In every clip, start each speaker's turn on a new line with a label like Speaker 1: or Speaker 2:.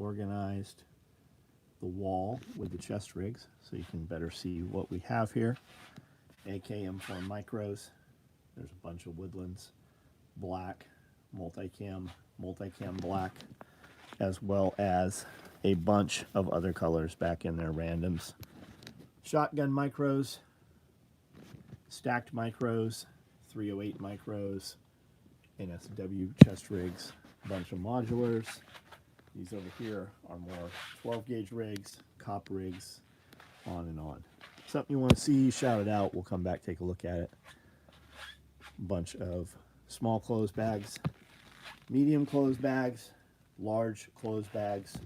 Speaker 1: organized the wall with the chest rigs so you can better see what we have here. AKM4 micros. There's a bunch of woodlands, black, multicam black, as well as a bunch of other colors back in there, randoms. Shotgun micros, stacked micros, 308 micros, NSW chest rigs, a bunch of modulars. These over here are more 12 gauge rigs, cop rigs, on and on. Something you want to see, shout it out. We'll come back, take a look at it. A bunch of small clothes bags, medium clothes bags, large clothes bags,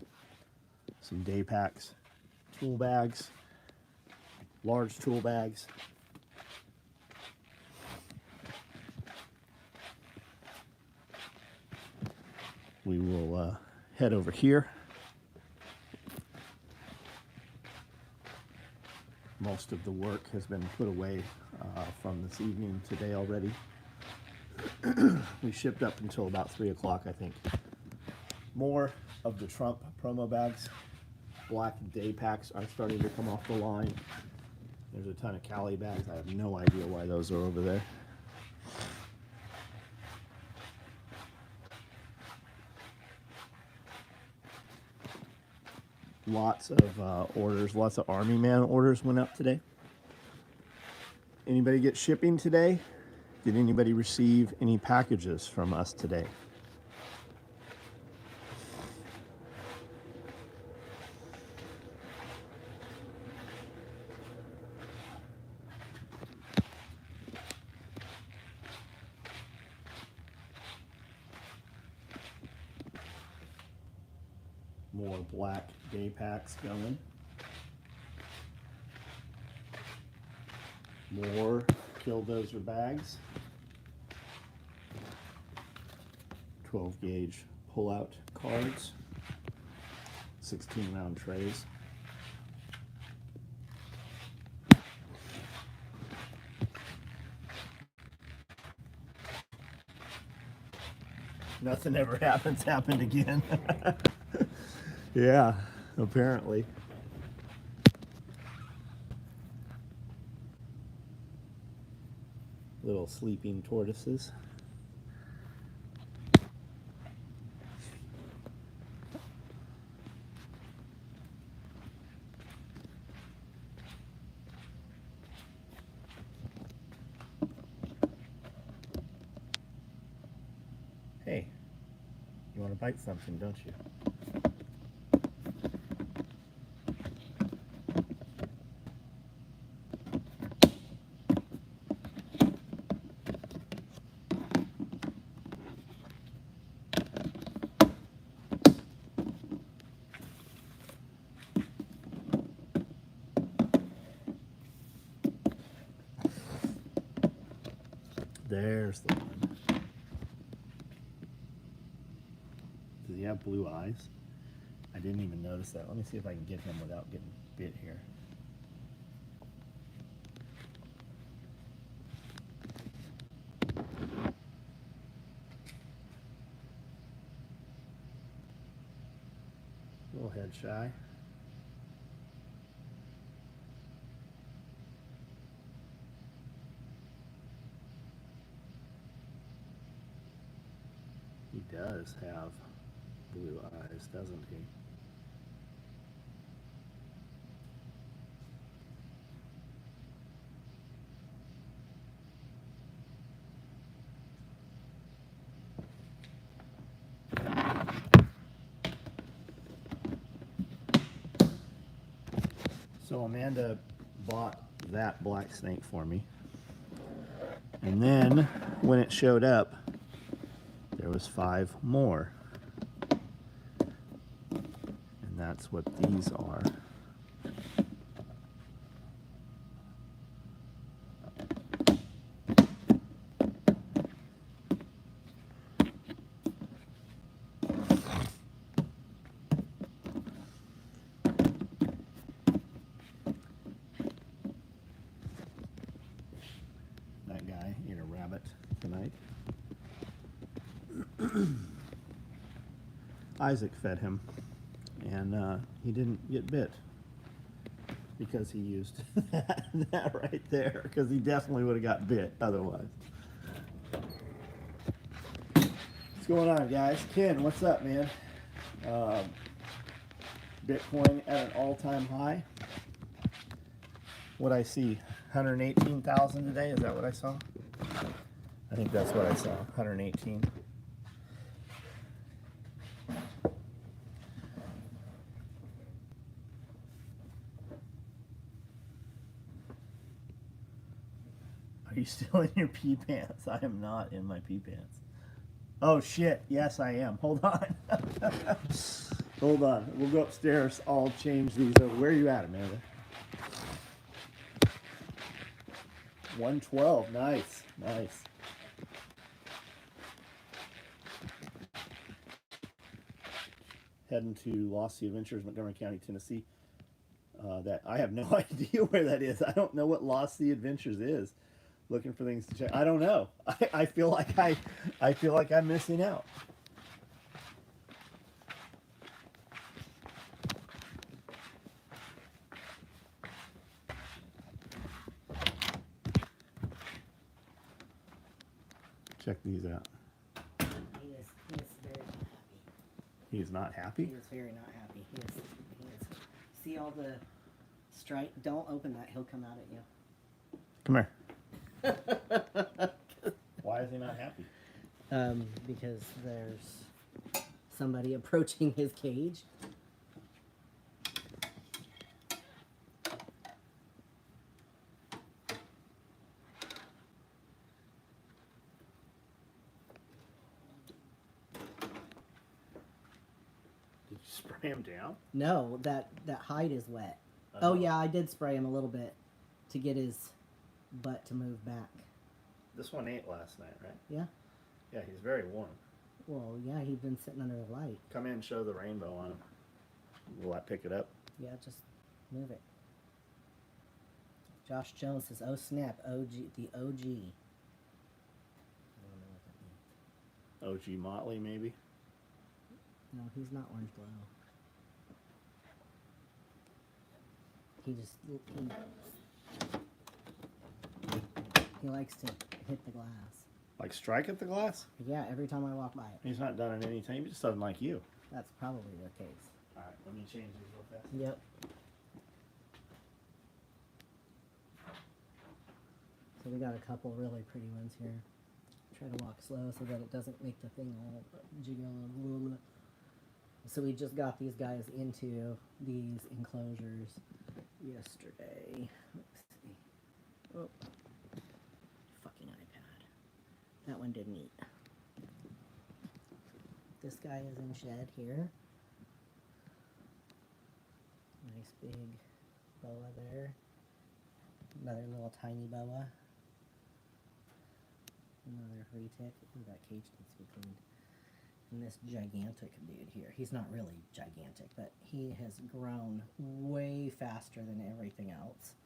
Speaker 1: some day packs, tool bags, large tool bags. We will head over here. Most of the work has been put away from this evening today already. We shipped up until about 3 o'clock, I think. More of the Trump promo bags. Black day packs are starting to come off the line. There's a ton of Cali bags. I have no idea why those are over there. Lots of orders, lots of Army Man orders went up today. Anybody get shipping today? Did anybody receive any packages from us today? More black day packs going. More Killdozer bags. 12 gauge pull-out cards. 16 round trays. Nothing ever happened again. Yeah, apparently. Little sleeping tortoises. Hey, you want to bite something, don't you? There's the one. Does he have blue eyes? I didn't even notice that. Let me see if I can get him without getting bit here. A little head shy. He does have blue eyes, doesn't he? So Amanda bought that black snake for me. And then when it showed up, there was 5 more. And that's what these are. That guy ate a rabbit tonight. Isaac fed him. and he didn't get bit because he used that right there, because he definitely would have got bit otherwise. What's going on, guys? Ken, what's up, man? Bitcoin at an all-time high. What I see, 118,000 today. Is that what I saw? I think that's what I saw, 118. Are you still in your pee pants? I am not in my pee pants. Oh shit, yes I am. Hold on. Hold on. We'll go upstairs. I'll change these over. Where are you at, Amanda? 112. Nice. Nice. Heading to Lost Sea Adventures, Montgomery County, Tennessee. That I have no idea where that is. I don't know what Lost Sea Adventures is. Looking for things to check. I don't know. I feel like I feel like I'm missing out. Check these out.
Speaker 2: He is very not happy.
Speaker 1: He is not happy?
Speaker 2: He is very not happy. He is. See all the stripe? Don't open that. He'll come out at you.
Speaker 1: Come here. Why is he not happy?
Speaker 2: Because there's somebody approaching his cage.
Speaker 1: Did you spray him down?
Speaker 2: No, that hide is wet. Oh yeah, I did spray him a little bit to get his butt to move back.
Speaker 1: This one ate last night, right?
Speaker 2: Yeah.
Speaker 1: Yeah, he's very warm.
Speaker 2: Well, yeah, he'd been sitting under the light.
Speaker 1: Come in and show the rainbow on him. Will I pick it up?
Speaker 2: Yeah, just move it. Josh Jones says, "Oh snap, OG, the OG." I don't know what that means.
Speaker 1: OG Motley, maybe?
Speaker 2: No, he's not Orange Glow. He likes to hit the glass.
Speaker 1: Like strike at the glass?
Speaker 2: Yeah, every time I walk by it.
Speaker 1: He's not done it any time. He just doesn't like you.
Speaker 2: That's probably the case.
Speaker 1: All right, let me change these real fast.
Speaker 2: Yep. So we got a couple really pretty ones here. Try to walk slow so that it doesn't make the thing all jiggle. So we just got these guys into these enclosures yesterday. Let's see. Oh. Fucking iPad. That one didn't eat. This guy is in shed here. Nice big boa there. Another little tiny boa. Another retic. Ooh, that cage needs to be cleaned. And this gigantic dude here. He's not really gigantic, but he has grown way faster than everything else.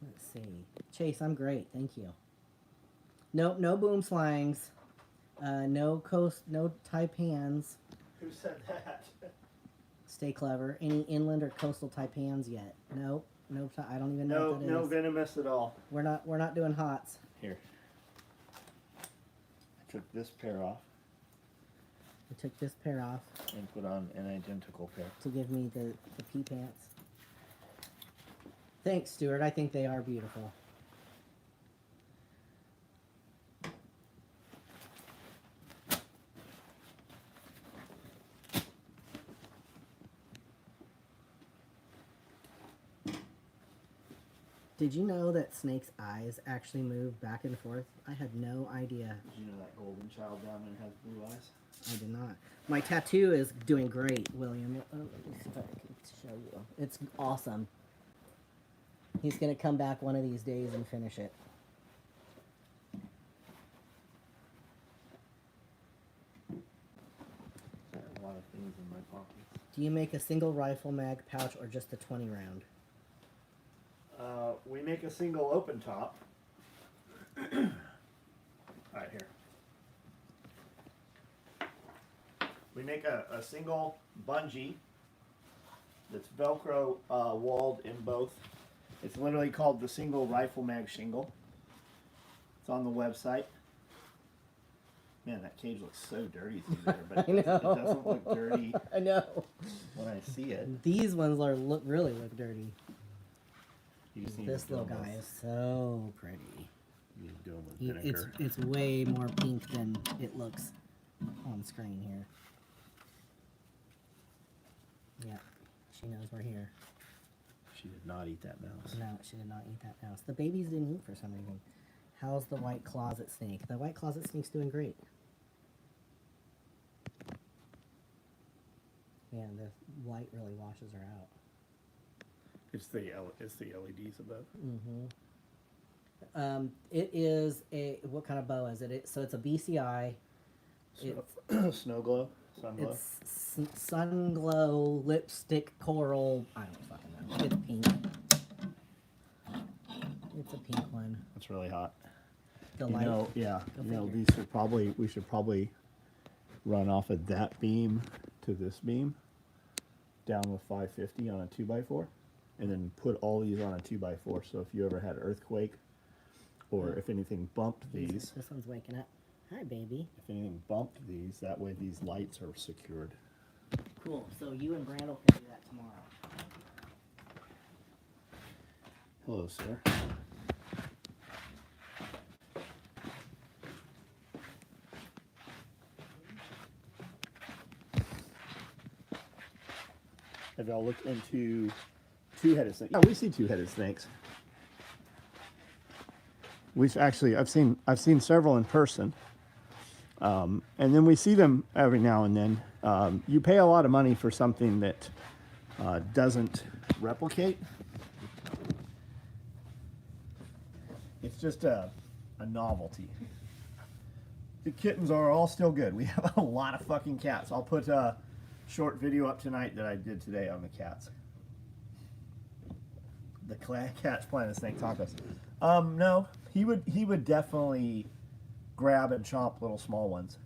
Speaker 2: Let's see. Chase, I'm great. Thank you. Nope, no boom slangs. No taipans.
Speaker 1: Who said that?
Speaker 2: Stay clever. Any inland or coastal taipans yet? Nope. Nope. I don't even know what that is.
Speaker 1: No venomous at all.
Speaker 2: We're not doing hots.
Speaker 1: Here. I took this pair off
Speaker 2: We took this pair off
Speaker 1: and put on an identical pair.
Speaker 2: to give me the pea pants. Thanks, Stuart. I think they are beautiful. Did you know that snakes' eyes actually move back and forth? I had no idea.
Speaker 1: Did you know that golden child down there has blue eyes?
Speaker 2: I did not. My tattoo is doing great, William. Let me see if I can show you. It's awesome. He's going to come back one of these days and finish it.
Speaker 1: I have a lot of things in my pockets.
Speaker 2: Do you make a single rifle mag pouch or just the 20 round?
Speaker 1: We make a single open top. Alright, here. We make a single bungee that's Velcro walled in both. It's literally called the single rifle mag shingle. It's on the website. Man, that cage looks so dirty through there, but
Speaker 2: I
Speaker 1: it
Speaker 2: know.
Speaker 1: doesn't look dirty
Speaker 2: I know.
Speaker 1: when I see it.
Speaker 2: These ones are really look dirty.
Speaker 1: You just need
Speaker 2: This
Speaker 1: to do
Speaker 2: little
Speaker 1: them
Speaker 2: guy
Speaker 1: with-
Speaker 2: is so pretty.
Speaker 1: You need to do them with
Speaker 2: It's
Speaker 1: vinegar.
Speaker 2: it's way more pink than it looks on screen here. Yeah, she knows we're here.
Speaker 1: She did not eat that mouse.
Speaker 2: No, she did not eat that mouse. The babies didn't eat for some reason. How's the white closet snake? The white closet snake's doing great. Man, the white really washes her out.
Speaker 1: It's the LEDs above.
Speaker 2: It is a, what kind of bow is it? So it's a BCI.
Speaker 1: Snow glow, sun glow.
Speaker 2: It's sun glow lipstick coral. I don't fucking know. It's pink. It's a pink one.
Speaker 1: It's really hot.
Speaker 2: The
Speaker 1: You
Speaker 2: light.
Speaker 1: know, yeah.
Speaker 2: Go
Speaker 1: You know,
Speaker 2: figure.
Speaker 1: we should probably run off of that beam to this beam, down with 550 on a 2x4, and then put all these on a 2x4. So if you ever had earthquake, or if anything bumped these,
Speaker 2: This one's waking up. Hi, baby.
Speaker 1: if anything bumped these, that way these lights are secured.
Speaker 2: Cool. So you and Brandel can do that tomorrow.
Speaker 1: Hello, sir. Have y'all looked into two-headed snakes? Yeah, we see two-headed snakes. We've actually, I've seen several in person, and then we see them every now and then. You pay a lot of money for something that doesn't replicate. It's just a novelty. The kittens are all still good. We have a lot of fucking cats. I'll put a short video up tonight that I did today on the cats. The cat's playing the snake tacos. No, he would definitely grab and chomp little small ones.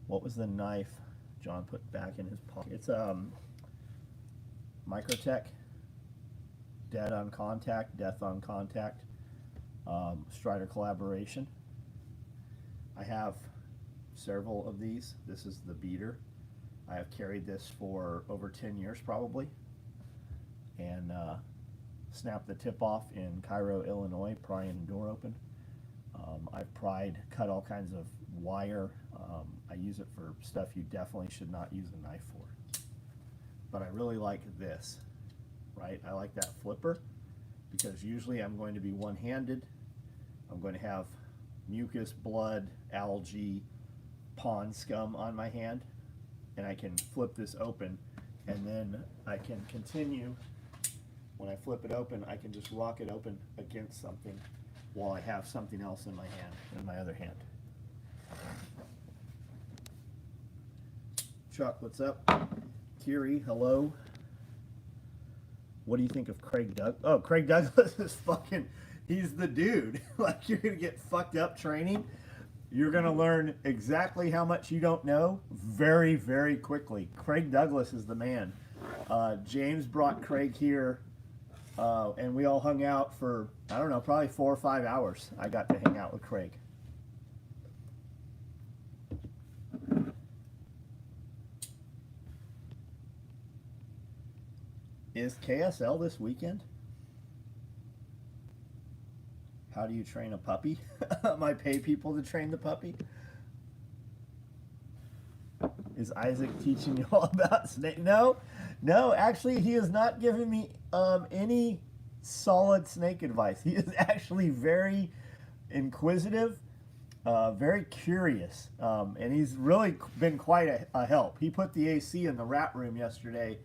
Speaker 1: What was the knife John put back in his pocket? It's Microtech. Dead on Contact, Death on Contact, Strider collaboration. I have several of these. This is the beater. I have carried this for over 10 years probably, and snapped the tip off in Cairo, Illinois, prying a door open. I've cut all kinds of wire. I use it for stuff you definitely should not use a knife for. But I really like this. Right? I like that flipper because usually I'm going to be one-handed. I'm going to have mucus, blood, algae, pond scum on my hand, and I can flip this open, and then I can continue. When I flip it open, I can just rock it open against something while I have something else in my hand, in my other hand. Chuck, what's up? Kiri, hello. What do you think of Craig Douglas? Oh, Craig Douglas is fucking, he's the dude. Like, you're going to get fucked up training. You're going to learn exactly how much you don't know very, very quickly. Craig Douglas is the man. James brought Craig here, and we all hung out for, I don't know, probably 4 or 5 hours. I got to hang out with Craig. Is KSL this weekend? How do you train a puppy? Am I pay people to train the puppy? Is Isaac teaching you all about snake? No, actually he has not given me any solid snake advice. He is actually very inquisitive, very curious, and he's really been quite a help. He put the AC in the rat room yesterday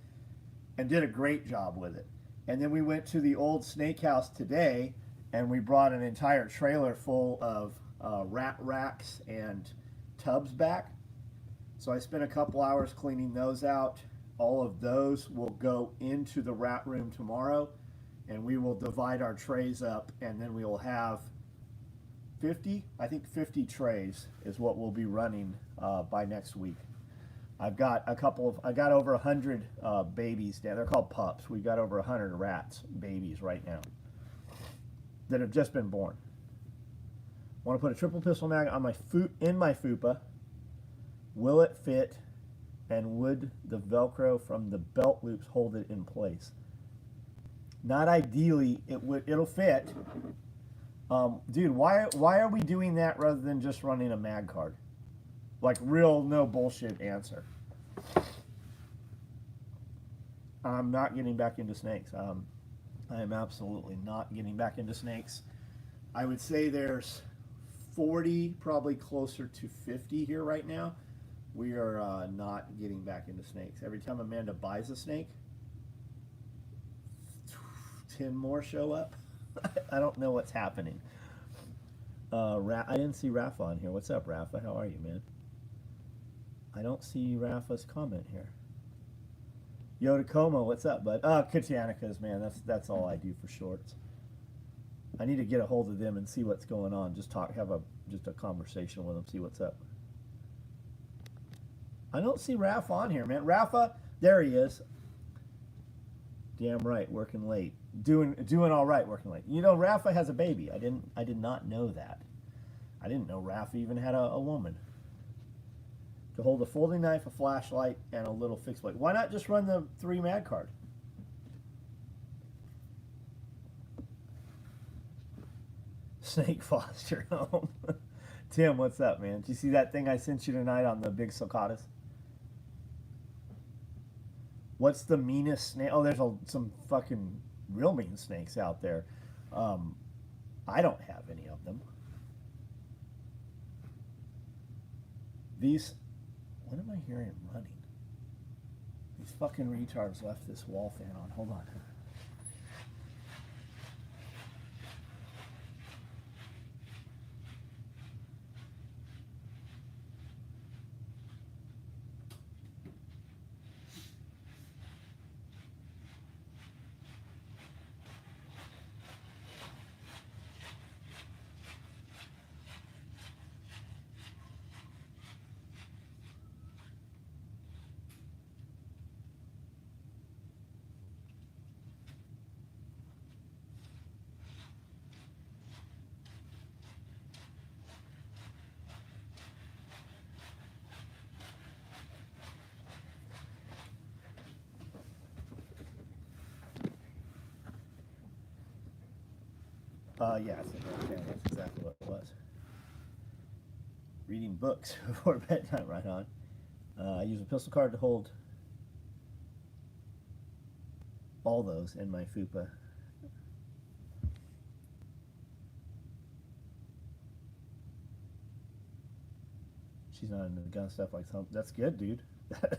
Speaker 1: and did a great job with it. And then we went to the old snake house today, and we brought an entire trailer full of rat racks and tubs back. So I spent a couple hours cleaning those out. All of those will go into the rat room tomorrow, and we will divide our trays up, and then we will have 50, I think 50 trays is what we'll be running by next week. I've got I got over 100 babies down. They're called pups. We've got over 100 rats, babies right now, that have just been born. I want to put a triple pistol mag on in my fupa. Will it fit? And would the Velcro from the belt loops hold it in place? Not ideally. It'll fit. Dude, why are we doing that rather than just running a mag card? Like, real no bullshit answer. I'm not getting back into snakes. I am absolutely not getting back into snakes. I would say there's 40, probably closer to 50 here right now. We are not getting back into snakes. Every time Amanda buys a snake, 10 more show up. I don't know what's happening. I didn't see Rafa on here. What's up, Rafa? How are you, man? I don't see Rafa's comment here. Yo Tacoma, what's up, bud? Katianicas, man. That's all I do for shorts. I need to get a hold of them and see what's going on. Just have a conversation with them, see what's up. I don't see Rafa on here, man. Rafa, there he is. Damn right, working late. Doing all right, working late. You know, Rafa has a baby. I did not know that. I didn't know Rafa even had a woman. To hold a folding knife, a flashlight, and a little fixed blade. Why not just run the 3 mag card? Snake foster home. Tim, what's up, man? Did you see that thing I sent you tonight on the big sulcatas? What's the meanest snake? Oh, there's some fucking real mean snakes out there. I don't have any of them. These, what am I hearing running? These fucking retards left this wall fan on. Hold on. Yeah, that's exactly what it was. Reading books before bedtime, right on. I use a pistol card to hold all those in my fupa. She's not into the gun stuff like some. That's good, dude.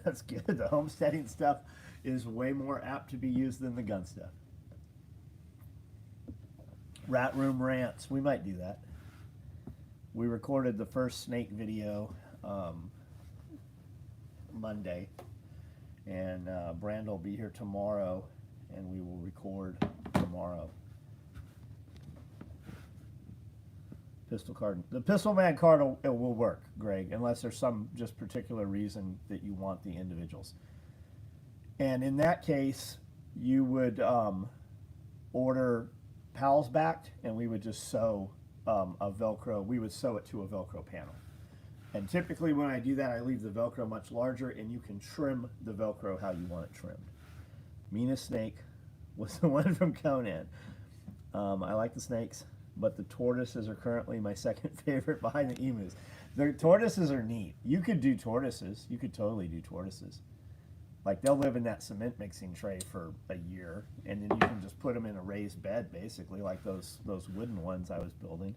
Speaker 1: That's good. The homesteading stuff is way more apt to be used than the gun stuff. Rat Room Rants. We might do that. We recorded the first snake video Monday, and Brand will be here tomorrow, and we will record tomorrow. Pistol card. The pistol mag card will work, Greg, unless there's some just particular reason that you want the individuals. And in that case, you would order pals backed, and we would just sew a Velcro. We would sew it to a Velcro panel. And typically when I do that, I leave the Velcro much larger, and you can trim the Velcro how you want it trimmed. Meanest snake was the one from Conan. I like the snakes, but the tortoises are currently my second favorite behind the emus. The tortoises are neat. You could do tortoises. You could totally do tortoises. Like, they'll live in that cement mixing tray for a year, and then you can just put them in a raised bed, basically, like those wooden ones I was building.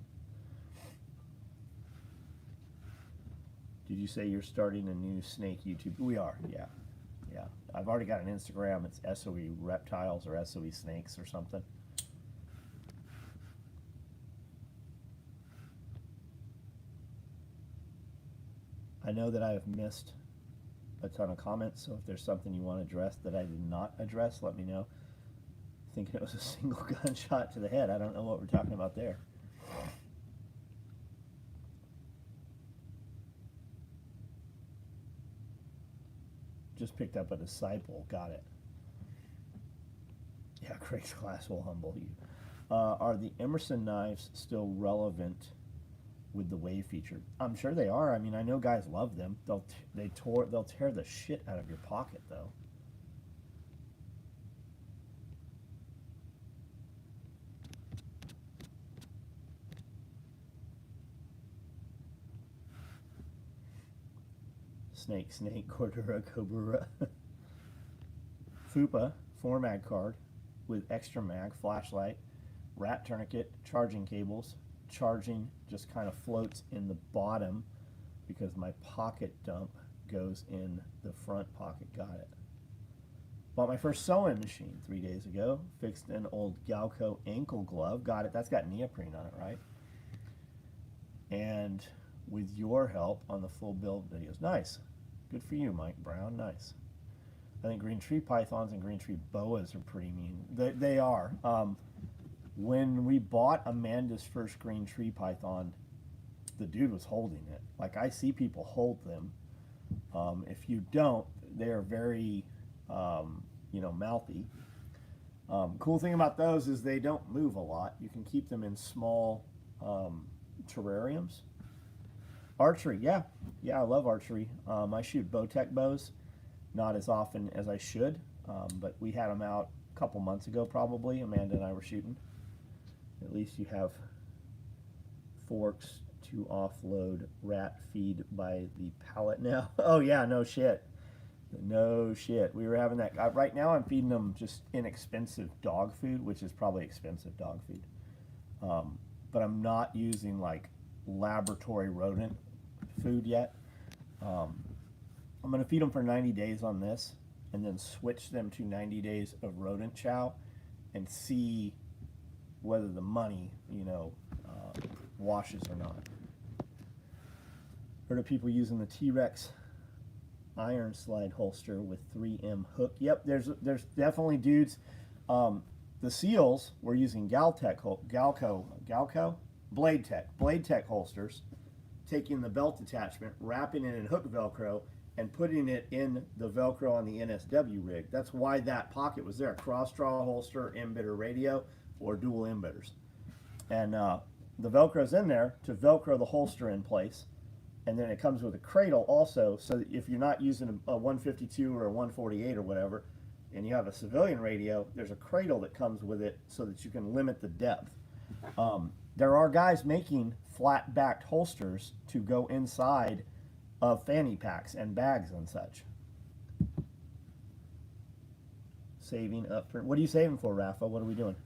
Speaker 1: Did you say you're starting a new snake YouTube? We are, yeah. Yeah. I've already got an Instagram. It's SOE Reptiles or SOE Snakes or something. I know that I have missed a ton of comments, so if there's something you want to address that I did not address, let me know. Thinking it was a single gunshot to the head. I don't know what we're talking about there. just picked up a disciple. Got it. Yeah, Craig's class will humble you. Are the Emerson knives still relevant with the wave feature? I'm sure they are. I mean, I know guys love them. They'll tear the shit out of your pocket though. Snake, Cordura, Cobra. Fupa, 4-mag card with extra mag, flashlight, rat tourniquet, charging cables. Charging just kind of floats in the bottom because my pocket dump goes in the front pocket. Got it. Bought my first sewing machine 3 days ago. Fixed an old Galco ankle glove. Got it. That's got neoprene on it, right? And with your help on the full build videos. Nice. Good for you, Mike Brown. Nice. I think green tree pythons and green tree boas are pretty mean. They are. When we bought Amanda's first green tree python, the dude was holding it. Like, I see people hold them. If you don't, they are very, mouthy. Cool thing about those is they don't move a lot. You can keep them in small terrariums. Archery, yeah, I love archery. I shoot Bowtech bows, not as often as I should, but we had them out a couple months ago probably. Amanda and I were shooting. At least you have forks to offload rat feed by the pallet now. Oh yeah, no shit. No shit. We were having that. Right now I'm feeding them just inexpensive dog food, which is probably expensive dog food. But I'm not using like laboratory rodent food yet. I'm going to feed them for 90 days on this and then switch them to 90 days of rodent chow and see whether the money, washes or not. Heard of people using the T-Rex iron slide holster with 3M hook. Yep, there's definitely dudes. The SEALs were using Blade Tech holsters, taking the belt attachment, wrapping it in hook Velcro, and putting it in the Velcro on the NSW rig. That's why that pocket was there. Cross draw holster, embedder radio, or dual embedders. And the Velcro's in there to Velcro the holster in place. And then it comes with a cradle also, so that if you're not using a 152 or a 148 or whatever, and you have a civilian radio, there's a cradle that comes with it so that you can limit the depth. There are guys making flat-backed holsters to go inside of fanny packs and bags and such. Saving up for, what are you saving for, Rafa? What are we doing?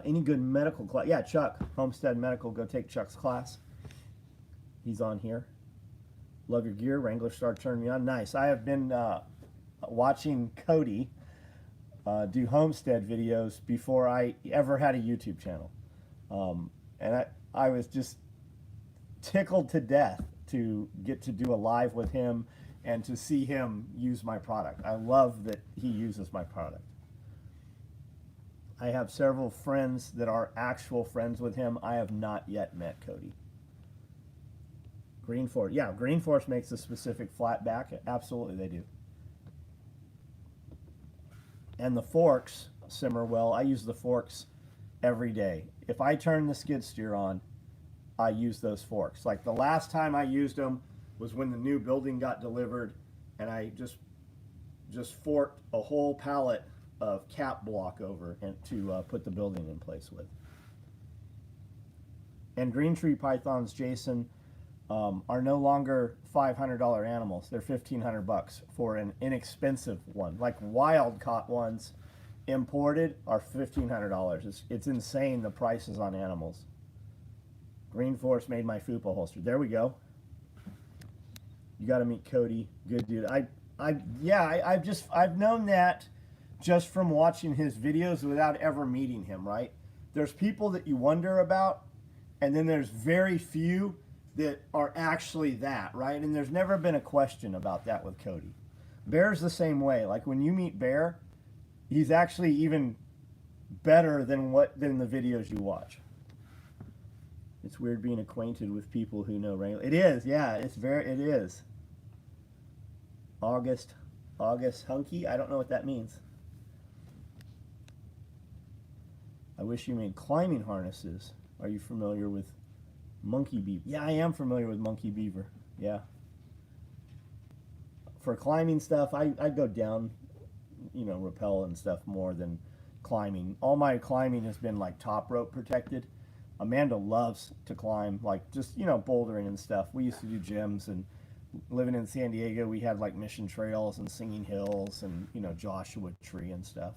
Speaker 1: Any good medical class? Yeah, Chuck, Homestead Medical, go take Chuck's class. He's on here. Love your gear. Wrangler Star turned me on. Nice. I have been watching Cody do homestead videos before I ever had a YouTube channel. And I was just tickled to death to get to do a live with him and to see him use my product. I love that he uses my product. I have several friends that are actual friends with him. I have not yet met Cody. Green Force, yeah, Green Force makes a specific flat back. Absolutely, they do. And the forks simmer well. I use the forks every day. If I turn the skid steer on, I use those forks. Like the last time I used them was when the new building got delivered, and I just forked a whole pallet of cap block over and to put the building in place with. And green tree pythons, Jason, are no longer $500 animals. They're $1,500 for an inexpensive one. Like wild caught ones imported are $1,500. It's insane the prices on animals. Green Force made my Fupa holster. There we go. You got to meet Cody. Good dude. I've known that just from watching his videos without ever meeting him, right? There's people that you wonder about, and then there's very few that are actually that, right? And there's never been a question about that with Cody. Bear's the same way. Like when you meet Bear, he's actually even better than the videos you watch. It's weird being acquainted with people who know Wrangler. It is, yeah. It is. August. August hunky. I don't know what that means. I wish you made climbing harnesses. Are you familiar with monkey beaver? Yeah, I am familiar with monkey beaver. Yeah. For climbing stuff, I'd go down, you know, rappel and stuff more than climbing. All my climbing has been like top rope protected. Amanda loves to climb, like just, you know, bouldering and stuff. We used to do gyms, and living in San Diego, we had like Mission Trails and Singing Hills and, you know, Joshua Tree and stuff.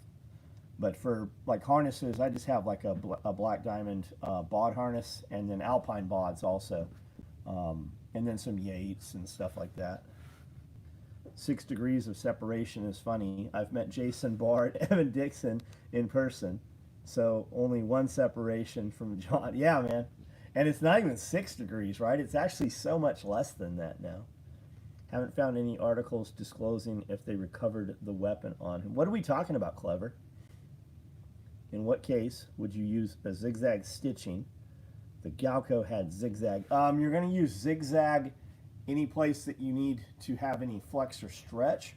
Speaker 1: But for like harnesses, I just have like a black diamond bod harness, and then alpine bods also, and then some Yates and stuff like that. 6 degrees of separation is funny. I've met Jason Bart, Evan Dixon in person, so only one separation from John. Yeah, man. And it's not even 6 degrees, right? It's actually so much less than that now. Haven't found any articles disclosing if they recovered the weapon on him. What are we talking about, Clever? In what case would you use a zigzag stitching? The Galco had zigzag. You're going to use zigzag any place that you need to have any flex or stretch.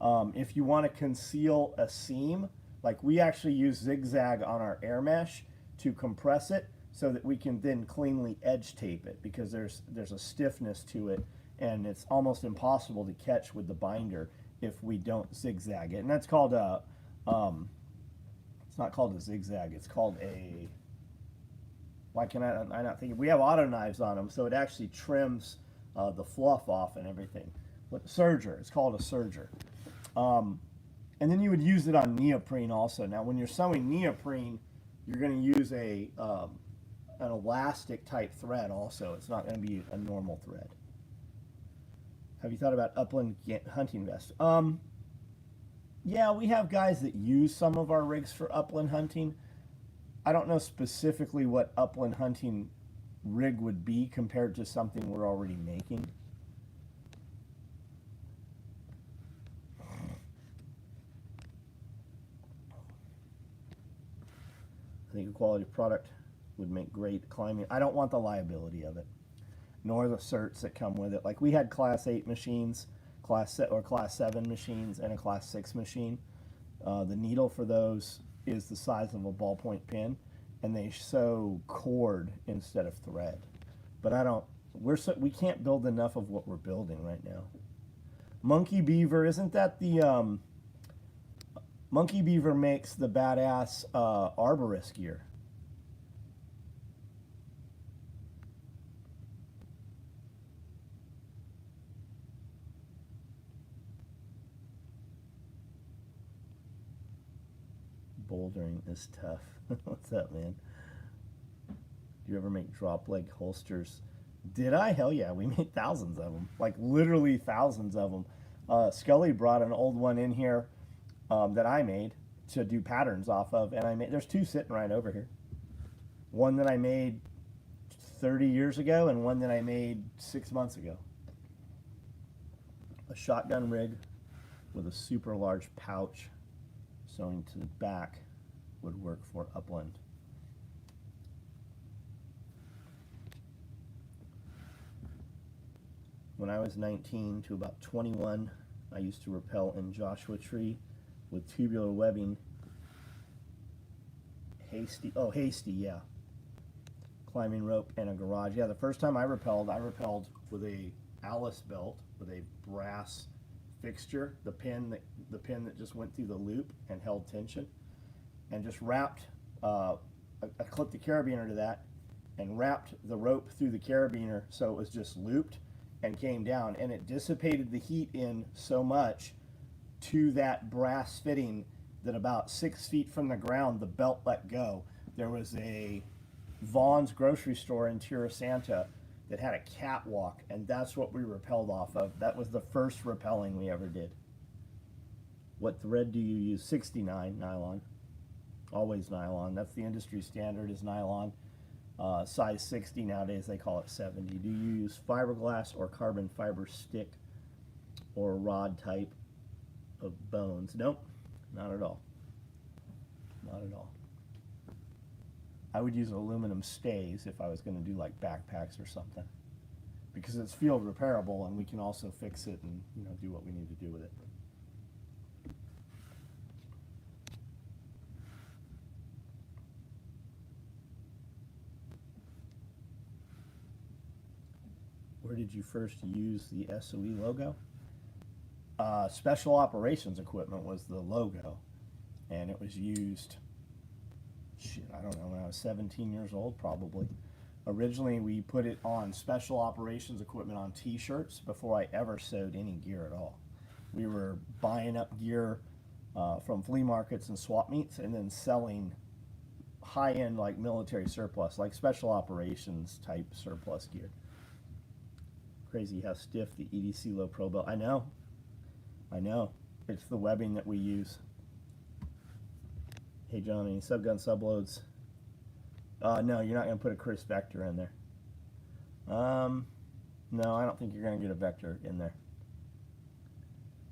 Speaker 1: If you want to conceal a seam, like we actually use zigzag on our air mesh to compress it so that we can then cleanly edge tape it, because there's a stiffness to it, and it's almost impossible to catch with the binder if we don't zigzag it. And that's called a it's not called a zigzag, it's called a, why can I not think? We have auto knives on them, so it actually trims the fluff off and everything. But serger, it's called a serger. And then you would use it on neoprene also. Now, when you're sewing neoprene, you're going to use an elastic type thread also. It's not going to be a normal thread. Have you thought about upland hunting vest? Yeah, we have guys that use some of our rigs for upland hunting. I don't know specifically what upland hunting rig would be compared to something we're already making. I think a quality product would make great climbing. I don't want the liability of it, nor the certs that come with it. Like we had Class 8 machines, Class 7 machines, and a Class 6 machine. The needle for those is the size of a ballpoint pen, and they sew cord instead of thread. But we can't build enough of what we're building right now. Monkey Beaver, isn't that the Monkey Beaver makes the badass arborist gear? Bouldering is tough. What's up, man? Do you ever make drop leg holsters? Did I? Hell yeah, we made thousands of them. Like literally thousands of them. Scully brought an old one in here that I made to do patterns off of, and there's 2 sitting right over here. One that I made 30 years ago and one that I made 6 months ago. A shotgun rig with a super large pouch sewing to the back would work for upland. When I was 19 to about 21, I used to rappel in Joshua Tree with tubular webbing. Hasty, yeah. Climbing rope and a garage. Yeah, the first time I rappelled with a Alice belt with a brass fixture, the pin that just went through the loop and held tension, and just wrapped, I clipped the carabiner to that and wrapped the rope through the carabiner so it was just looped and came down, and it dissipated the heat in so much to that brass fitting that about 6 feet from the ground the belt let go. There was a Vaughn's grocery store in Tierra Santa that had a catwalk, and that's what we rappelled off of. That was the first rappelling we ever did. What thread do you use? 69 nylon. Always nylon. That's the industry standard, is nylon. Size 60 nowadays, they call it 70. Do you use fiberglass or carbon fiber stick or rod type of bones? Nope, not at all. Not at all. I would use aluminum stays if I was going to do like backpacks or something, because it's field repairable and we can also fix it and do what we need to do with it. Where did you first use the SOE logo? Special Operations Equipment was the logo, and it was used, shit, I don't know, when I was 17 years old, probably. Originally, we put it on Special Operations Equipment on t-shirts before I ever sewed any gear at all. We were buying up gear from flea markets and swap meets, and then selling high-end, like, military surplus, like Special Operations type surplus gear. Crazy how stiff the EDC Low Pro belt. I know. It's the webbing that we use. Hey John, any subgun subloads? No, you're not going to put a Chris Vector in there. No, I don't think you're going to get a Vector in there.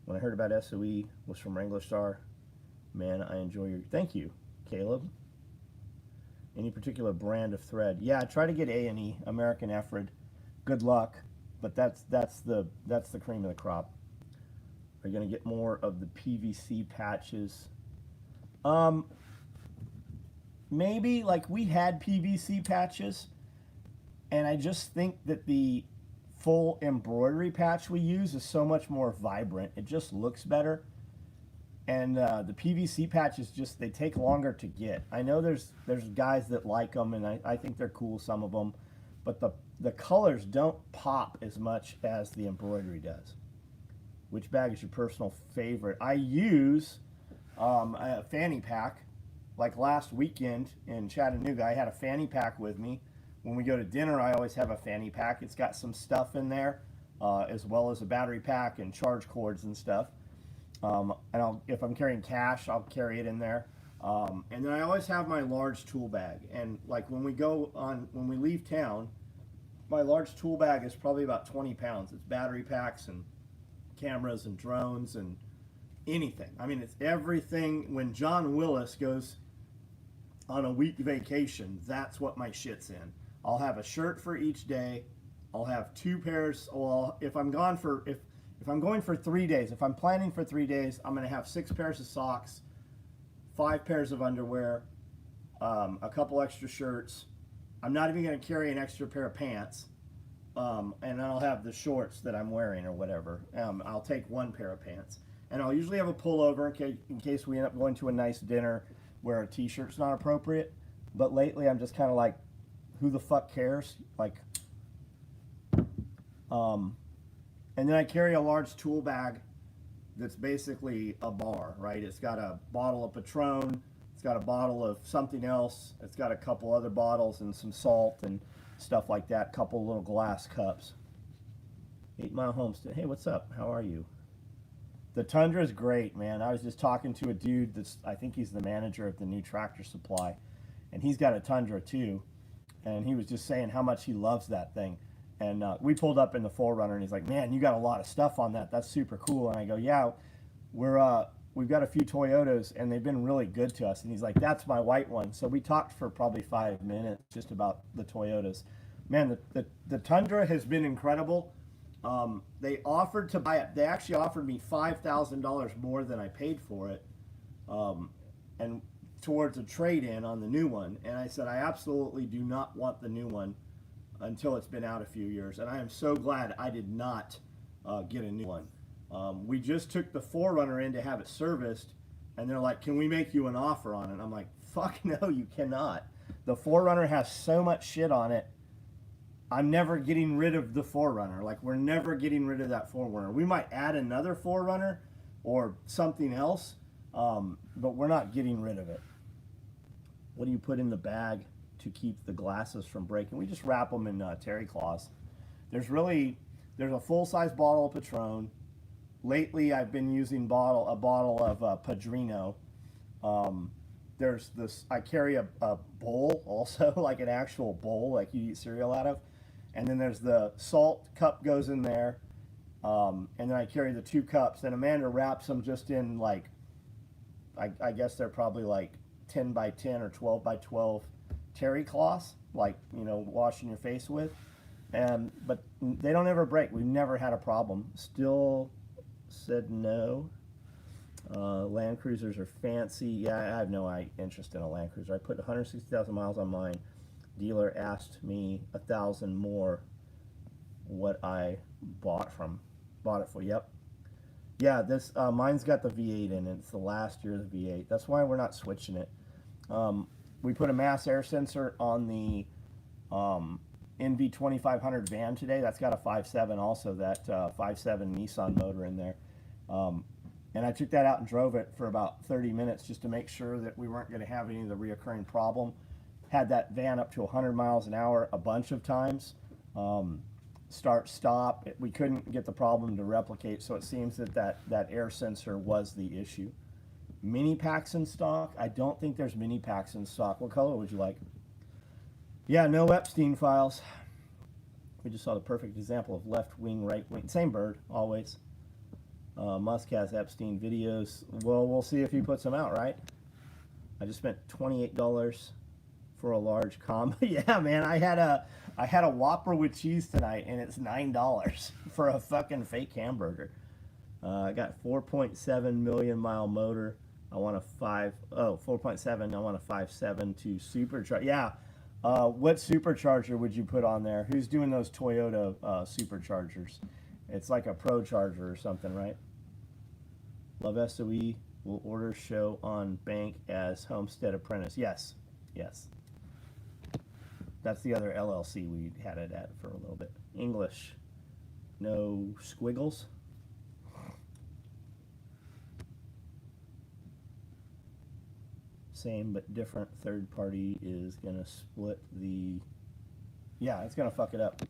Speaker 1: When I heard about SOE, was from Wrangler Star. Man, I enjoy your... Thank you, Caleb. Any particular brand of thread? Yeah, try to get A&E, American Effred. Good luck, but that's the cream of the crop. Are you going to get more of the PVC patches? Maybe, like, we had PVC patches, and I just think that the full embroidery patch we use is so much more vibrant. It just looks better. And the PVC patches, just, they take longer to get. I know there's guys that like them, and I think they're cool, some of them, but the colors don't pop as much as the embroidery does. Which bag is your personal favorite? I use a fanny pack. Like last weekend in Chattanooga, I had a fanny pack with me. When we go to dinner, I always have a fanny pack. It's got some stuff in there, as well as a battery pack and charge cords and stuff. And if I'm carrying cash, I'll carry it in there. And then I always have my large tool bag. And like when we leave town, my large tool bag is probably about 20 pounds. It's battery packs and cameras and drones and anything. I mean, it's everything. When John Willis goes on a week vacation, that's what my shit's in. I'll have a shirt for each day. I'll have 2 pairs. Well, if I'm going for 3 days, if I'm planning for 3 days, I'm going to have 6 pairs of socks, 5 pairs of underwear, a couple extra shirts. I'm not even going to carry an extra pair of pants. And then I'll have the shorts that I'm wearing or whatever. I'll take 1 pair of pants. And I'll usually have a pullover in case we end up going to a nice dinner where a t-shirt's not appropriate. But lately I'm just kind of like, who the fuck cares? Like, and then I carry a large tool bag that's basically a bar, right? It's got a bottle of Patron, it's got a bottle of something else, it's got a couple other bottles and some salt and stuff like that, couple little glass cups. 8 Mile Homestead. Hey, what's up? How are you? The Tundra is great, man. I was just talking to a dude that's, I think he's the manager of the new Tractor Supply, and he's got a Tundra too, and he was just saying how much he loves that thing. And we pulled up in the 4Runner, and he's like, man, you got a lot of stuff on that. That's super cool. And I go, yeah, we've got a few Toyotas, and they've been really good to us. And he's like, that's my white one. So we talked for probably 5 minutes just about the Toyotas. Man, the Tundra has been incredible. They offered to buy it. They actually offered me $5,000 more than I paid for it, and towards a trade-in on the new one. And I said, I absolutely do not want the new one until it's been out a few years. And I am so glad I did not get a new one. We just took the 4Runner in to have it serviced, and they're like, can we make you an offer on it? I'm like, fuck no, you cannot. The 4Runner has so much shit on it. I'm never getting rid of the 4Runner. Like, we're never getting rid of that 4Runner. We might add another 4Runner or something else, but we're not getting rid of it. What do you put in the bag to keep the glasses from breaking? We just wrap them in terry cloths. There's a full-size bottle of Patron. Lately, I've been using a bottle of Padrino. There's this, I carry a bowl also, like an actual bowl, like you eat cereal out of. And then there's the salt cup goes in there. And then I carry the 2 cups. And Amanda wraps them just in, like, I guess they're probably like 10 by 10 or 12 by 12 terry cloths, like, you know, washing your face with. But they don't ever break. We've never had a problem. Still said no. Land Cruisers are fancy. Yeah, I have no interest in a Land Cruiser. I put 160,000 miles on mine. Dealer asked me 1,000 more. what I bought it for. Yep. Yeah, this mine's got the V8 in it. It's the last year of the V8. That's why we're not switching it. We put a mass air sensor on the NV 2500 van today. That's got a 5.7 also, that 5.7 Nissan motor in there. And I took that out and drove it for about 30 minutes just to make sure that we weren't going to have any of the reoccurring problem. Had that van up to 100 miles an hour a bunch of times. Start, stop. We couldn't get the problem to replicate, so it seems that air sensor was the issue. Mini packs in stock? I don't think there's mini packs in stock. What color would you like? Yeah, no Epstein files. We just saw the perfect example of left wing, right wing. Same bird, always. Musk has Epstein videos. Well, we'll see if he puts them out, right? I just spent $28 for a large combo. Yeah, man, I had a Whopper with cheese tonight, and it's $9 for a fucking fake hamburger. I got 4.7 million mile motor. I want a 4.7. I want a 5.7 to supercharge. Yeah. What supercharger would you put on there? Who's doing those Toyota superchargers? It's like a Pro Charger or something, right? Love SOE. Will orders show on bank as Homestead Apprentice? Yes. Yes. That's the other LLC we had it at for a little bit. English. No squiggles. Same but different. Third party is going to split the... Yeah, it's going to fuck it up.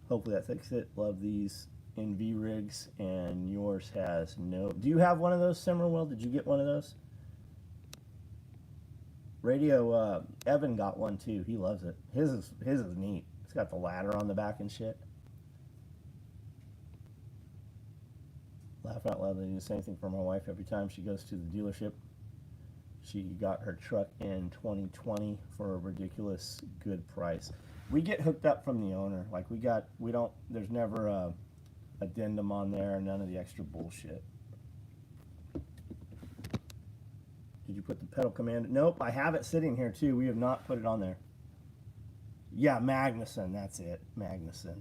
Speaker 1: Hopefully that fixes it. Love these NV rigs, and yours has no... Do you have one of those, Simmerwell? Did you get one of those? Radio, Evan got one too. He loves it. His is neat. It's got the ladder on the back and shit. Laugh out loud. They do the same thing for my wife every time she goes to the dealership. She got her truck in 2020 for a ridiculous good price. We get hooked up from the owner. Like there's never a addendum on there, none of the extra bullshit. Did you put the pedal command? Nope, I have it sitting here too. We have not put it on there. Yeah, Magnuson, that's it. Magnuson.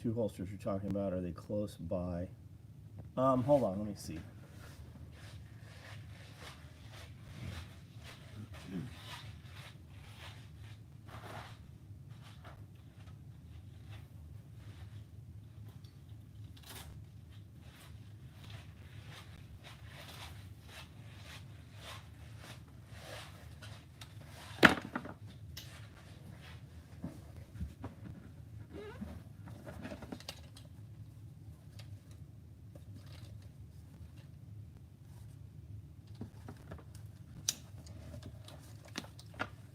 Speaker 1: Two holsters you're talking about, are they close by? Hold on, let me see.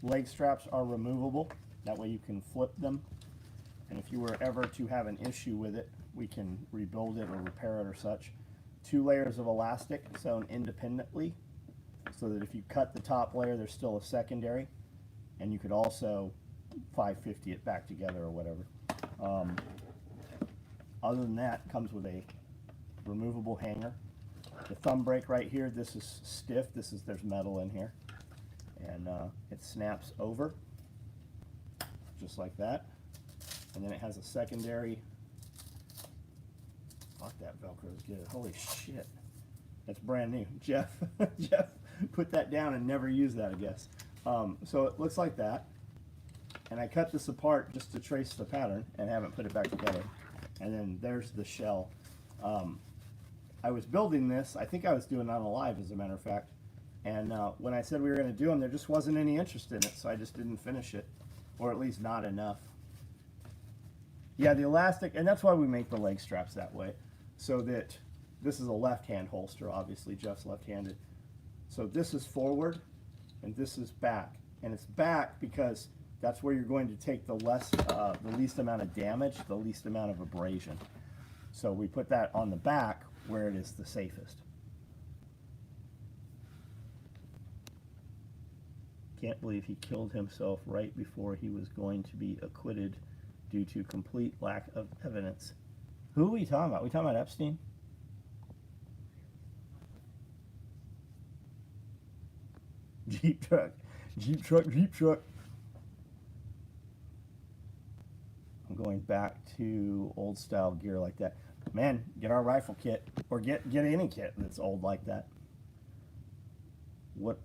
Speaker 1: Leg straps are removable. That way you can flip them. And if you were ever to have an issue with it, we can rebuild it or repair it or such. 2 layers of elastic sewn independently, so that if you cut the top layer, there's still a secondary. And you could also 550 it back together or whatever. Other than that, it comes with a removable hanger. The thumb brake right here, this is stiff. There's metal in here. And it snaps over just like that, and then it has a secondary. Fuck, that Velcro is good. Holy shit, that's brand new. Jeff put that down and never used that, I guess. So it looks like that, and I cut this apart just to trace the pattern and haven't put it back together. And then there's the shell. I was building this, I think I was doing it on a live, as a matter of fact. And when I said we were going to do them, there just wasn't any interest in it, so I just didn't finish it, or at least not enough. Yeah, the elastic, and that's why we make the leg straps that way, so that this is a left-hand holster, obviously. Jeff's left-handed. So this is forward, and this is back. And it's back because that's where you're going to take the least amount of damage, the least amount of abrasion. So we put that on the back where it is the safest. Can't believe he killed himself right before he was going to be acquitted due to complete lack of evidence. Who are we talking about? We talking about Epstein? Jeep truck. Jeep truck, Jeep truck. I'm going back to old style gear like that. Man, get our rifle kit, or get any kit that's old like that. What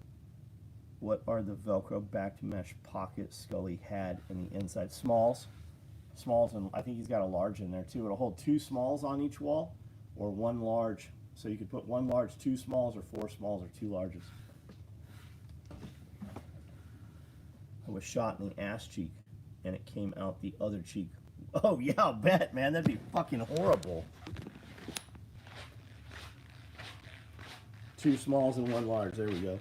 Speaker 1: are the Velcro backed mesh pockets Scully had in the inside? Smalls, and I think he's got a large in there too. It'll hold 2 smalls on each wall, or 1 large. So you could put 1 large, 2 smalls, or 4 smalls, or 2 larges. I was shot in the ass cheek, and it came out the other cheek. Oh yeah, I'll bet, man. That'd be fucking horrible. 2 smalls and 1 large. There we go.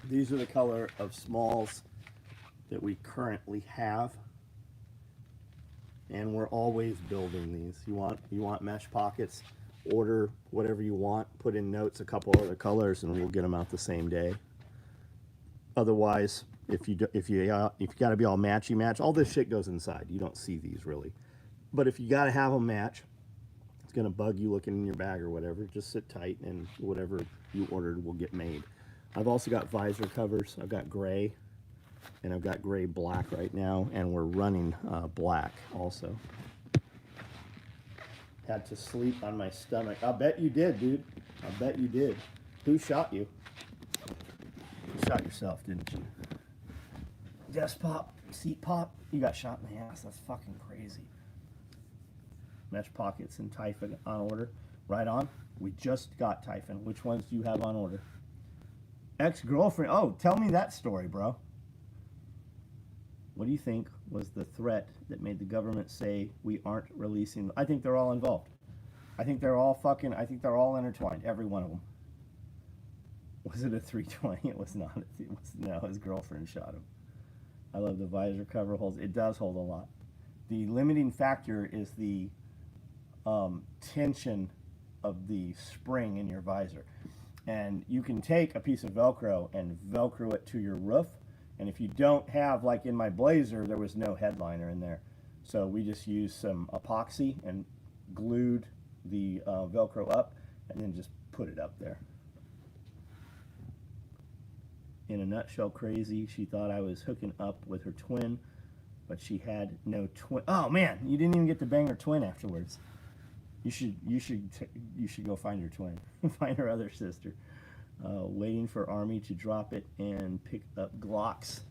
Speaker 1: These are the color of smalls that we currently have, and we're always building these. You want mesh pockets? Order whatever you want. Put in notes a couple other colors, and we'll get them out the same day. Otherwise, if you got to be all matchy-match, all this shit goes inside. You don't see these really, but if you got to have them match, it's gonna bug you looking in your bag or whatever. Just sit tight, and whatever you ordered will get made. I've also got visor covers. I've got gray, and I've got gray black right now, and we're running black also. Had to sleep on my stomach. I bet you did, dude. I bet you did. Who shot you? You shot yourself, didn't you? Desk pop, seat pop. You got shot in the ass. That's fucking crazy. Mesh pockets and Typhon on order. Right on. We just got Typhon. Which ones do you have on order? Ex-girlfriend. Oh, tell me that story, bro. What do you think was the threat that made the government say we aren't releasing? I think they're all involved. I think they're all intertwined. Every one of them. Was it a 320? It was not. No, his girlfriend shot him. I love the visor cover holds. It does hold a lot. The limiting factor is the tension of the spring in your visor. And you can take a piece of Velcro and Velcro it to your roof. And if you don't have, like in my Blazer, there was no headliner in there. So we just used some epoxy and glued the Velcro up, and then just put it up there. In a nutshell, crazy. She thought I was hooking up with her twin, but she had no twin. Oh man, you didn't even get to bang her twin afterwards. You should go find your twin. Find her other sister. Waiting for Army to drop it and pick up Glocks.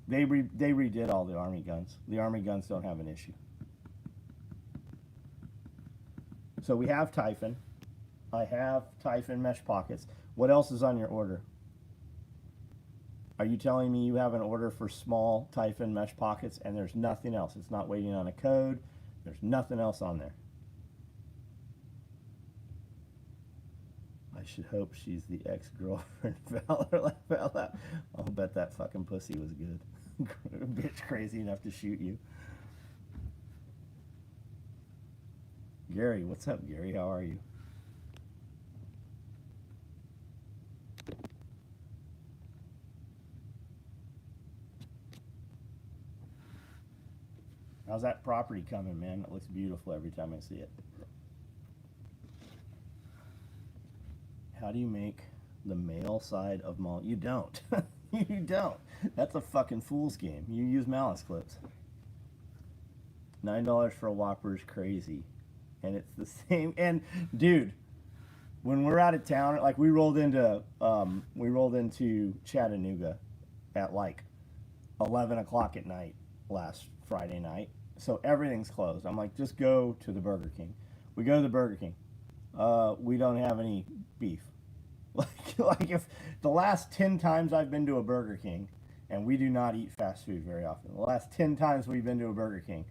Speaker 1: They redid all the Army guns. The Army guns don't have an issue. So we have Typhon. I have Typhon mesh pockets. What else is on your order? Are you telling me you have an order for small Typhon mesh pockets and there's nothing else? It's not waiting on a code. There's nothing else on there. I should hope she's the ex-girlfriend. Valor fell out. I'll bet that fucking pussy was good. Bitch crazy enough to shoot you. Gary, what's up, Gary? How are you? How's that property coming, man? It looks beautiful every time I see it. How do you make the male side of mall? You don't. You don't. That's a fucking fool's game. You use malice clips. $9 for a Whopper is crazy. And it's the same. And dude, when we're out of town, like we rolled into Chattanooga at like 11 o'clock at night last Friday night. So everything's closed. I'm like, just go to the Burger King. We go to the Burger King. We don't have any beef. Like if the last 10 times I've been to a Burger King, and we do not eat fast food very often. The last 10 times we've been to a Burger King,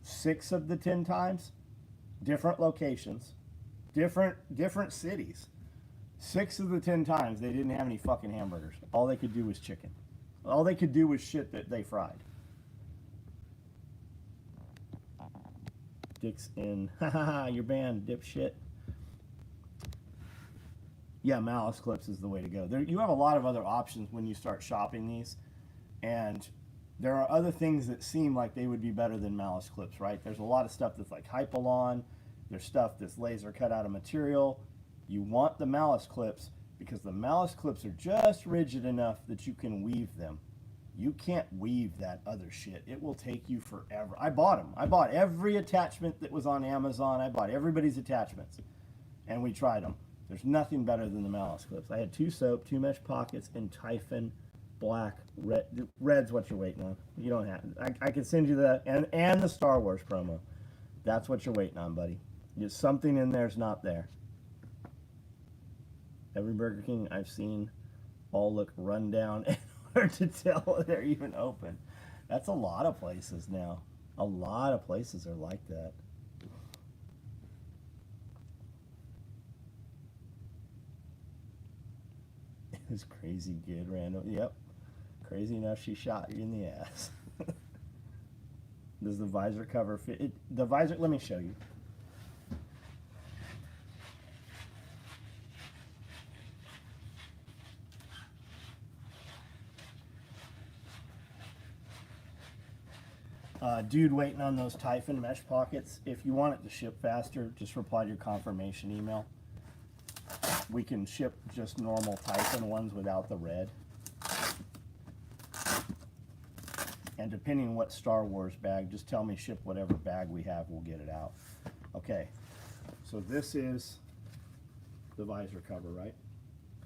Speaker 1: 6 of the 10 times, different locations, different cities. 6 of the 10 times they didn't have any fucking hamburgers. All they could do was chicken. All they could do was shit that they fried. Dick's in. Haha, you're banned, dipshit. Yeah, malice clips is the way to go. You have a lot of other options when you start shopping these, and there are other things that seem like they would be better than malice clips, right? There's a lot of stuff that's like Hypalon. There's stuff that's laser cut out of material. You want the malice clips because the malice clips are just rigid enough that you can weave them. You can't weave that other shit. It will take you forever. I bought them. I bought every attachment that was on Amazon. I bought everybody's attachments, and we tried them. There's nothing better than the malice clips. I had 2 soap, 2 mesh pockets, and Typhon black. Red's what you're waiting on. You don't have. I can send you that and the Star Wars promo. That's what you're waiting on, buddy. There's something in there's not there. Every Burger King I've seen all look run down and hard to tell they're even open. That's a lot of places now. A lot of places are like that. It was crazy good, random. Yep. Crazy enough she shot you in the ass. Does the visor cover fit? The visor, let me show you. Dude waiting on those Typhon mesh pockets. If you want it to ship faster, just reply to your confirmation email. We can ship just normal Typhon ones without the red. And depending on what Star Wars bag, just tell me ship whatever bag we have, we'll get it out. Okay, so this is the visor cover, right?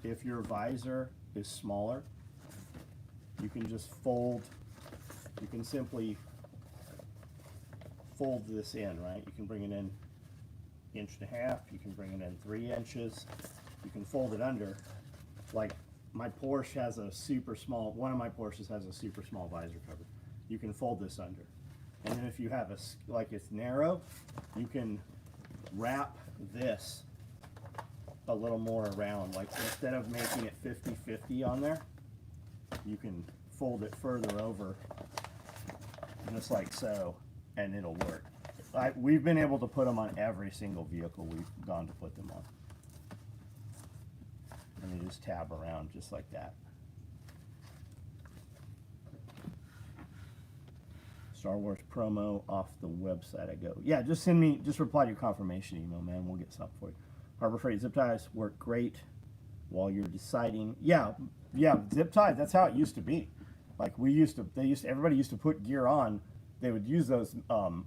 Speaker 1: If your visor is smaller, you can just fold, you can simply fold this in, right? You can bring it in 1.5 inches, you can bring it in 3 inches, you can fold it under. Like my Porsche has a super small, one of my Porsches has a super small visor cover. You can fold this under. And then if you have like it's narrow, you can wrap this a little more around. Like instead of making it 50-50 on there, you can fold it further over just like so, and it'll work. We've been able to put them on every single vehicle we've gone to put them on. And they just tab around just like that. Star Wars promo off the website I go. Yeah, just send me, just reply to your confirmation email, man. We'll get something for you. Harbor Freight zip ties work great while you're deciding. Yeah, zip ties, that's how it used to be. Like everybody used to put gear on. They would use those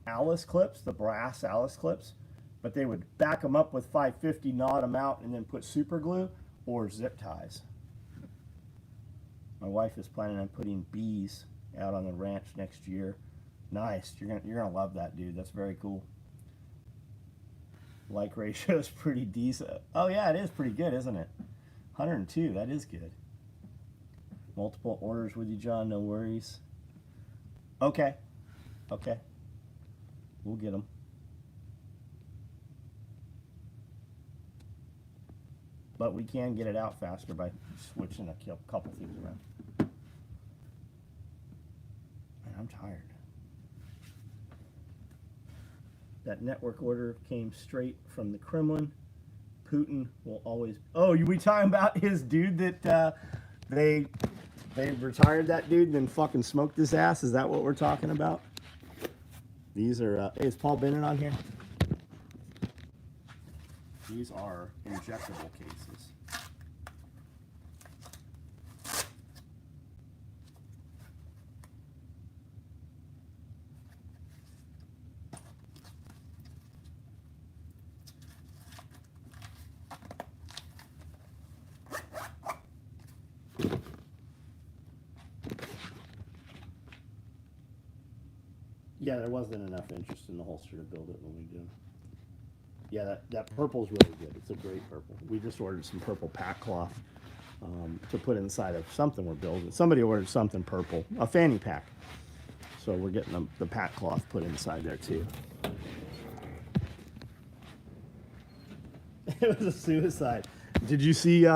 Speaker 1: Alice clips, the brass Alice clips, but they would back them up with 550, knot them out, and then put super glue or zip ties. My wife is planning on putting bees out on the ranch next year. Nice, you're gonna love that, dude. That's very cool. Like ratio is pretty decent. Oh yeah, it is pretty good, isn't it? 102, that is good. Multiple orders with you, John, no worries. Okay. Okay. We'll get them. But we can get it out faster by switching a couple things around. Man, I'm tired. That network order came straight from the Kremlin. Putin will always... Oh, we talking about his dude that they retired that dude and then fucking smoked his ass? Is that what we're talking about? These are... hey, is Paul Bennett on here? These are injectable cases. Yeah, there wasn't enough interest in the holster to build it when we did. Yeah, that purple's really good. It's a great purple. We just ordered some purple pack cloth to put inside of something we're building. Somebody ordered something purple, a fanny pack. So we're getting the pack cloth put inside there too. It was a suicide. Did you see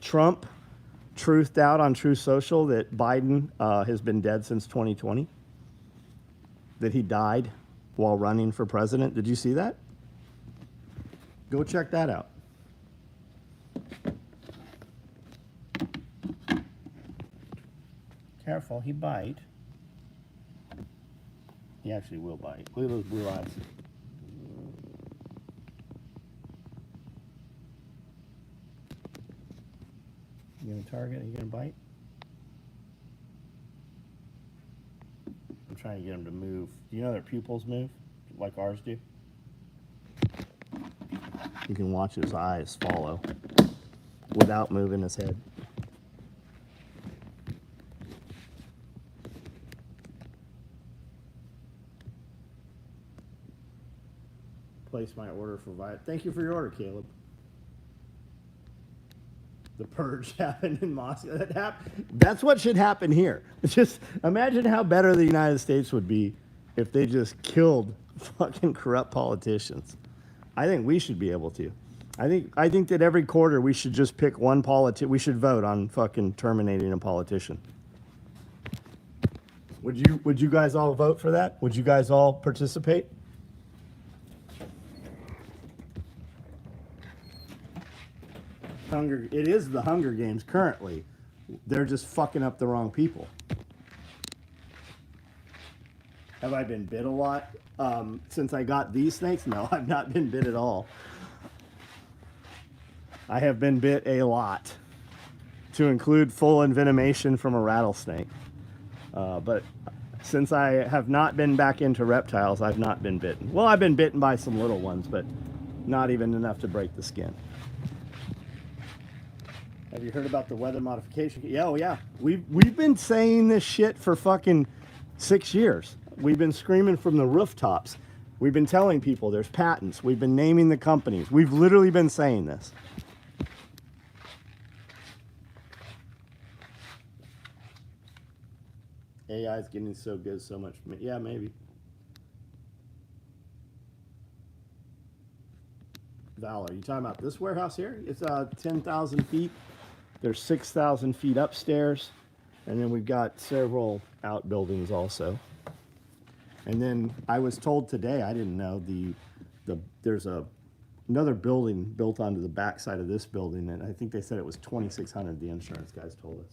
Speaker 1: Trump truthed out on Truth Social that Biden has been dead since 2020? That he died while running for president? Did you see that? Go check that out. Careful, he bite. He actually will bite. Look at those blue eyes. You gonna target? Are you gonna bite? I'm trying to get him to move. Do you know their pupils move like ours do? You can watch his eyes follow without moving his head. Place my order for Violet. Thank you for your order, Caleb. The purge happened in Moscow. That's what should happen here. It's just imagine how better the United States would be if they just killed fucking corrupt politicians. I think we should be able to. I think that every quarter we should just pick one we should vote on fucking terminating a politician. Would you guys all vote for that? Would you guys all participate? It is the Hunger Games currently. They're just fucking up the wrong people. Have I been bit a lot since I got these snakes? No, I've not been bit at all. I have been bit a lot, to include full envenomation from a rattlesnake. But since I have not been back into reptiles, I've not been bitten. Well, I've been bitten by some little ones, but not even enough to break the skin. Have you heard about the weather modification? Yeah, oh yeah. We've been saying this shit for fucking 6 years. We've been screaming from the rooftops. We've been telling people there's patents. We've been naming the companies. We've literally been saying this. AI is getting so good so much. Yeah, maybe. Valor, you talking about this warehouse here? It's 10,000 feet. There's 6,000 feet upstairs, and then we've got several outbuildings also. And then I was told today, I didn't know, there's another building built onto the backside of this building, and I think they said it was 2,600. The insurance guys told us.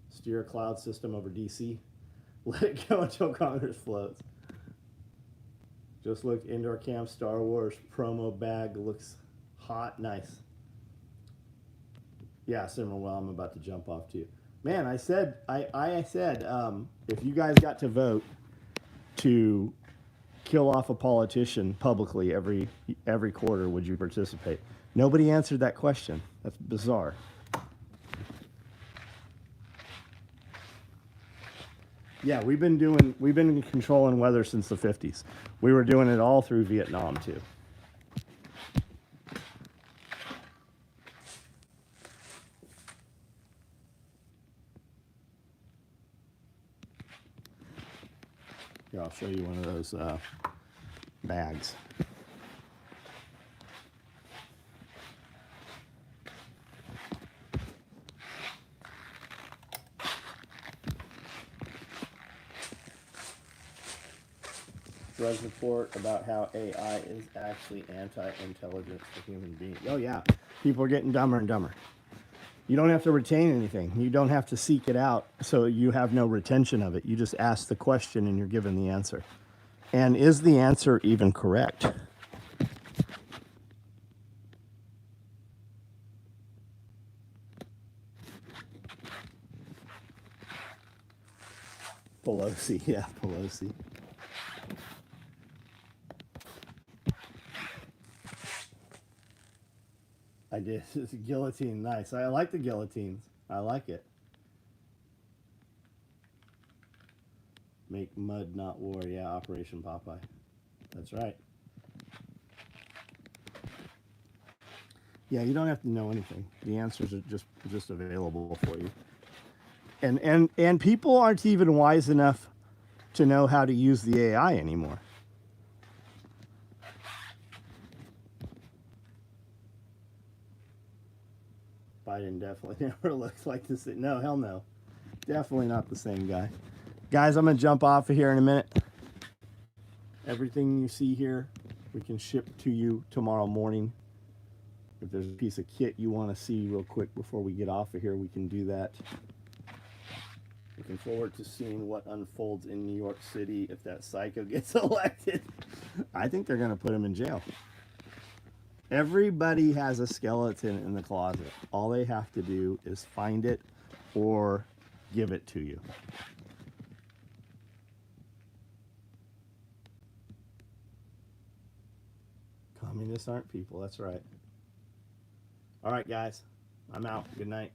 Speaker 1: Steer a cloud system over DC. Let it go until Congress floats. Just look, indoor camp, Star Wars promo bag looks hot, nice. Yeah, Simmerwell, I'm about to jump off too. Man, I said, if you guys got to vote to kill off a politician publicly every quarter, would you participate? Nobody answered that question. That's bizarre. Yeah, we've been controlling weather since the 50s. We were doing it all through Vietnam too. Here, I'll show you one of those bags. Drudge report about how AI is actually anti-intelligence for human beings. Oh yeah, people are getting dumber and dumber. You don't have to retain anything. You don't have to seek it out, so you have no retention of it. You just ask the question and you're given the answer. And is the answer even correct? Pelosi, yeah, Pelosi. I did. It's a guillotine, nice. I like the guillotines. I like it. Make mud, not war. Yeah, Operation Popeye. That's right. Yeah, you don't have to know anything. The answers are just available for you. And people aren't even wise enough to know how to use the AI anymore. Biden definitely never looks like this. No, hell no. Definitely not the same guy. Guys, I'm going to jump off of here in a minute. Everything you see here, we can ship to you tomorrow morning. If there's a piece of kit you want to see real quick before we get off of here, we can do that. Looking forward to seeing what unfolds in New York City if that psycho gets elected. I think they're going to put him in jail. Everybody has a skeleton in the closet. All they have to do is find it or give it to you. Communists aren't people, that's right. All right, guys, I'm out. Good night.